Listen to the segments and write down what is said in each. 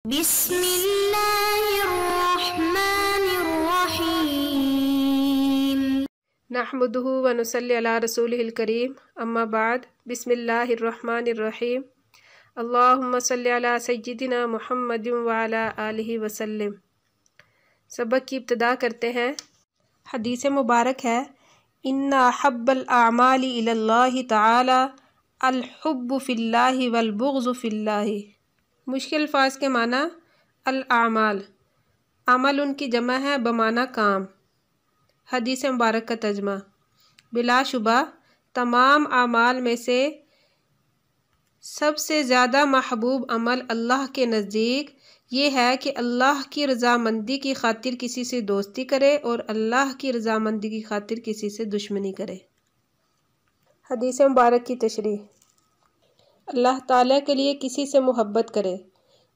بسم اللہ الرحمن الرحیم نحمدہ ونصلی علی رسولہ الکریم اما بعد بسم اللہ الرحمن الرحیم اللہم صلی علی سیدنا محمد وعلی آلہ وسلم۔ سبق کی ابتدا کرتے ہیں۔ حدیث مبارک ہے ان احب الاعمال الی اللہ تعالی الحب فی اللہ والبغض فی اللہ۔ مشکل الفاظ کے معنی الاعمال، عمل ان کی جمع ہے بمعنی کام۔ حدیث مبارک کا ترجمہ، بلا شبہ تمام اعمال میں سے سب سے زیادہ محبوب عمل اللہ کے نزدیک یہ ہے کہ اللہ کی رضامندی کی خاطر کسی سے دوستی کرے اور اللہ کی رضامندی کی خاطر کسی سے دشمنی کرے۔ حدیث مبارک کی تشریح، اللہ تعالیٰ کے لیے کسی سے محبت کرے،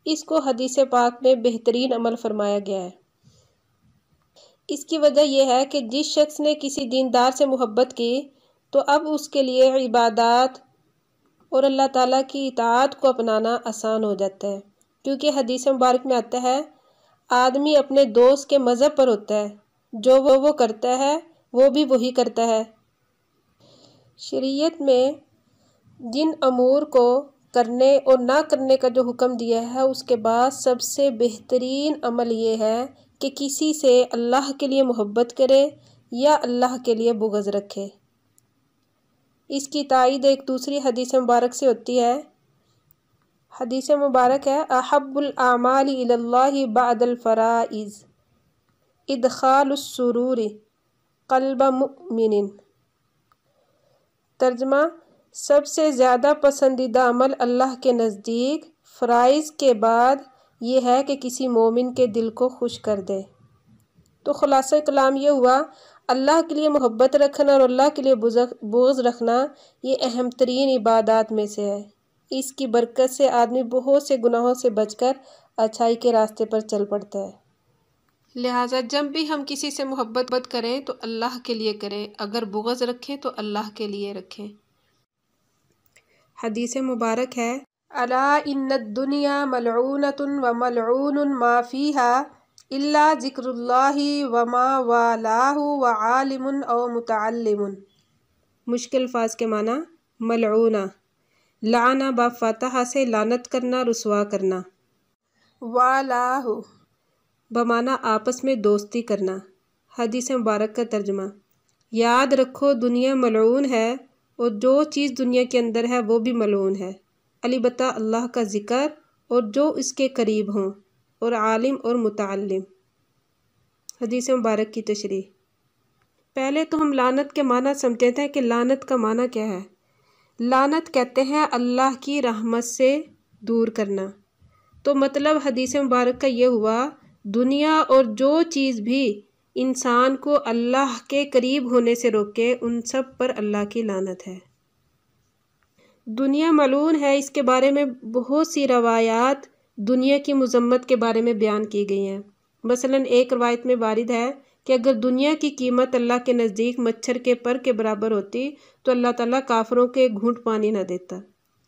اس کو حدیث پاک میں بہترین عمل فرمایا گیا ہے۔ اس کی وجہ یہ ہے کہ جس شخص نے کسی دیندار سے محبت کی تو اب اس کے لیے عبادات اور اللہ تعالیٰ کی اطاعت کو اپنانا آسان ہو جاتا ہے، کیونکہ حدیث مبارک میں آتا ہے آدمی اپنے دوست کے مذہب پر ہوتا ہے، جو وہ کرتا ہے وہ بھی وہی کرتا ہے۔ شریعت میں جن امور کو کرنے اور نہ کرنے کا جو حکم دیا ہے اس کے بعد سب سے بہترین عمل یہ ہے کہ کسی سے اللہ کے لیے محبت کرے یا اللہ کے لیے بغض رکھے۔ اس کی تائید ایک دوسری حدیث مبارک سے ہوتی ہے۔ حدیث مبارک ہے احب الاعمال الی اللہ بعد الفرائض ادخال السرور قلب مؤمن۔ ترجمہ، سب سے زیادہ پسندیدہ عمل اللہ کے نزدیک فرائض کے بعد یہ ہے کہ کسی مومن کے دل کو خوش کر دے۔ تو خلاصہ کلام یہ ہوا، اللہ کے لیے محبت رکھنا اور اللہ کے لیے بغض رکھنا یہ اہم ترین عبادات میں سے ہے۔ اس کی برکت سے آدمی بہت سے گناہوں سے بچ کر اچھائی کے راستے پر چل پڑتا ہے۔ لہٰذا جب بھی ہم کسی سے محبت کریں تو اللہ کے لیے کریں، اگر بغض رکھیں تو اللہ کے لیے رکھیں۔ حدیث مبارک ہے الا ان الدنیا ملعونۃ وملعون ما فیها الا ذکر اللہ وما والاہ وعالم او متعلم۔ مشکل الفاظ کے معنی ملعونہ، لعنہ با فتح سے لعنت کرنا، رسوا کرنا، والاہ بمعنی آپس میں دوستی کرنا۔ حدیث مبارک کا ترجمہ، یاد رکھو دنیا ملعون ہے اور جو چیز دنیا کے اندر ہے وہ بھی ملعون ہے، البتہ اللہ کا ذکر اور جو اس کے قریب ہوں، اور عالم اور متعلم۔ حدیث مبارک کی تشریح، پہلے تو ہم لعنت کے معنی سمجھتے تھے کہ لعنت کا معنی کیا ہے۔ لعنت کہتے ہیں اللہ کی رحمت سے دور کرنا۔ تو مطلب حدیث مبارک کا یہ ہوا دنیا اور جو چیز بھی انسان کو اللہ کے قریب ہونے سے روکے ان سب پر اللہ کی لعنت ہے۔ دنیا ملعون ہے، اس کے بارے میں بہت سی روایات دنیا کی مذمت کے بارے میں بیان کی گئی ہیں۔ مثلا ایک روایت میں وارد ہے کہ اگر دنیا کی قیمت اللہ کے نزدیک مچھر کے پر کے برابر ہوتی تو اللہ تعالیٰ کافروں کے گھونٹ پانی نہ دیتا۔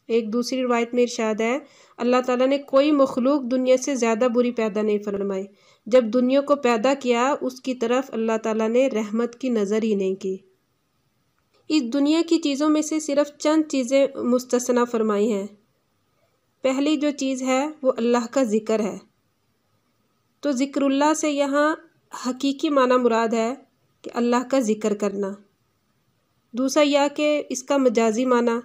ایک دوسری روایت میں ارشاد ہے اللہ تعالیٰ نے کوئی مخلوق دنیا سے زیادہ بری پیدا نہیں فرمائی، جب دنیا کو پیدا کیا اس کی طرف اللہ تعالیٰ نے رحمت کی نظر ہی نہیں کی۔ اس دنیا کی چیزوں میں سے صرف چند چیزیں مستثنیٰ فرمائی ہیں۔ پہلی جو چیز ہے وہ اللہ کا ذکر ہے، تو ذکر اللہ سے یہاں حقیقی معنی مراد ہے کہ اللہ کا ذکر کرنا۔ دوسرا یہ کہ اس کا مجازی معنی،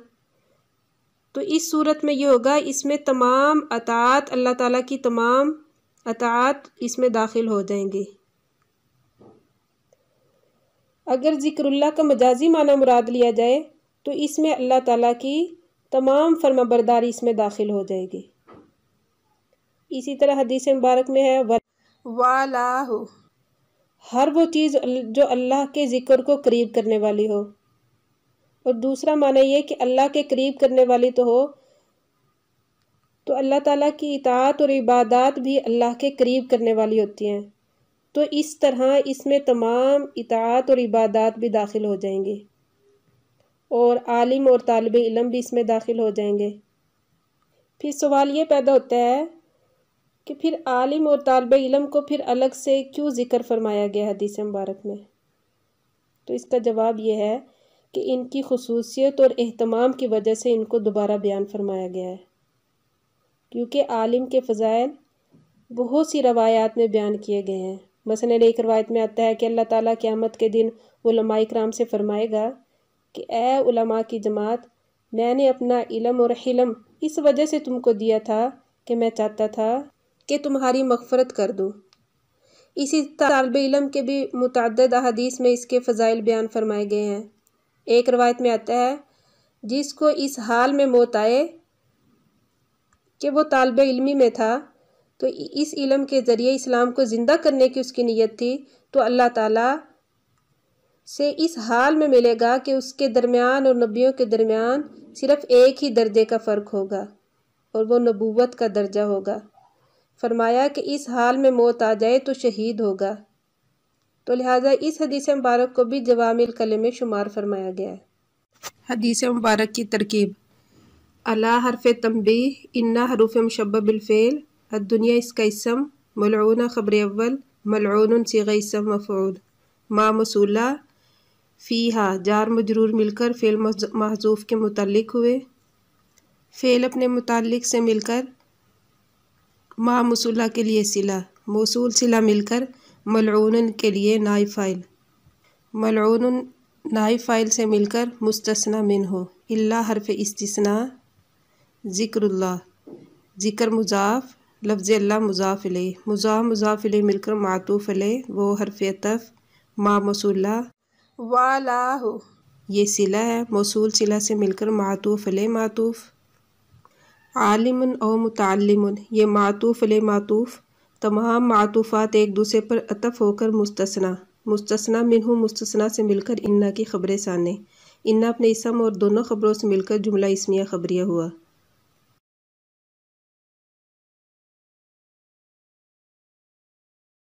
تو اس صورت میں یہ ہوگا اس میں تمام اطاعت، اللہ تعالیٰ کی تمام اطاعت اس میں داخل ہو جائیں گی۔ اگر ذکر اللہ کا مجازی معنی مراد لیا جائے تو اس میں اللہ تعالیٰ کی تمام فرما برداری اس میں داخل ہو جائے گی۔ اسی طرح حدیث مبارک میں ہے والاہ، ہر وہ چیز جو اللہ کے ذکر کو قریب کرنے والی ہو، اور دوسرا معنی یہ کہ اللہ کے قریب کرنے والی تو ہو، تو اللہ تعالیٰ کی اطاعت اور عبادات بھی اللہ کے قریب کرنے والی ہوتی ہیں، تو اس طرح اس میں تمام اطاعت اور عبادات بھی داخل ہو جائیں گی، اور عالم اور طالب علم بھی اس میں داخل ہو جائیں گے۔ پھر سوال یہ پیدا ہوتا ہے کہ پھر عالم اور طالب علم کو پھر الگ سے کیوں ذکر فرمایا گیا حدیث مبارک میں؟ تو اس کا جواب یہ ہے کہ ان کی خصوصیت اور اہتمام کی وجہ سے ان کو دوبارہ بیان فرمایا گیا ہے، کیونکہ عالم کے فضائل بہت سی روایات میں بیان کیے گئے ہیں۔ مثلا ایک روایت میں آتا ہے کہ اللہ تعالیٰ قیامت کے دن علماء کرام سے فرمائے گا کہ اے علماء کی جماعت، میں نے اپنا علم اور حلم اس وجہ سے تم کو دیا تھا کہ میں چاہتا تھا کہ تمہاری مغفرت کر دوں۔ اسی طالب علم کے بھی متعدد احادیث میں اس کے فضائل بیان فرمائے گئے ہیں۔ ایک روایت میں آتا ہے جس کو اس حال میں موت آئے کہ وہ طالب علمی میں تھا، تو اس علم کے ذریعے اسلام کو زندہ کرنے کی اس کی نیت تھی، تو اللہ تعالیٰ سے اس حال میں ملے گا کہ اس کے درمیان اور نبیوں کے درمیان صرف ایک ہی درجے کا فرق ہوگا اور وہ نبوت کا درجہ ہوگا۔ فرمایا کہ اس حال میں موت آ جائے تو شہید ہوگا، تو لہٰذا اس حدیث مبارک کو بھی جوامع الکلم میں شمار فرمایا گیا ہے۔ حدیث مبارک کی ترکیب: الا حرف تنبیہ، ان حروف مشبہ بالفعل، الدنیا اس کا اسم، ملعون خبر اول، ملعون صیغہ اسم مفعول، ما موصولہ، فیہا جار مجرور مل کر فعل محذوف کے متعلق ہوئے، فعل اپنے متعلق سے مل کر ما موصولہ کے لیے صلہ، موصول صلہ مل کر ملعون کے لیے نائب فاعل، ملعون نائب فاعل سے مل کر مستثنی منہ، الا حرف استثناء، ذکر اللہ، ذکر مضاف، لفظ اللہ مضاف الیہ، مضاف الیہ مل کر معطوف علیہ، وہ حرف عطف، ما موصولہ، والہ یہ صلہ ہے، موصول صلہ سے مل کر معطوف علیہ معطوف، عالم او متعلم یہ معطوف علیہ معطوف، تمام معطوفات ایک دوسرے پر عطف ہو کر مستثنی منہ مستثنی سے مل کر انا کی خبر ثانی، انا اپنے اسم اور دونوں خبروں سے مل کر جملہ اسمیہ خبریہ ہوا۔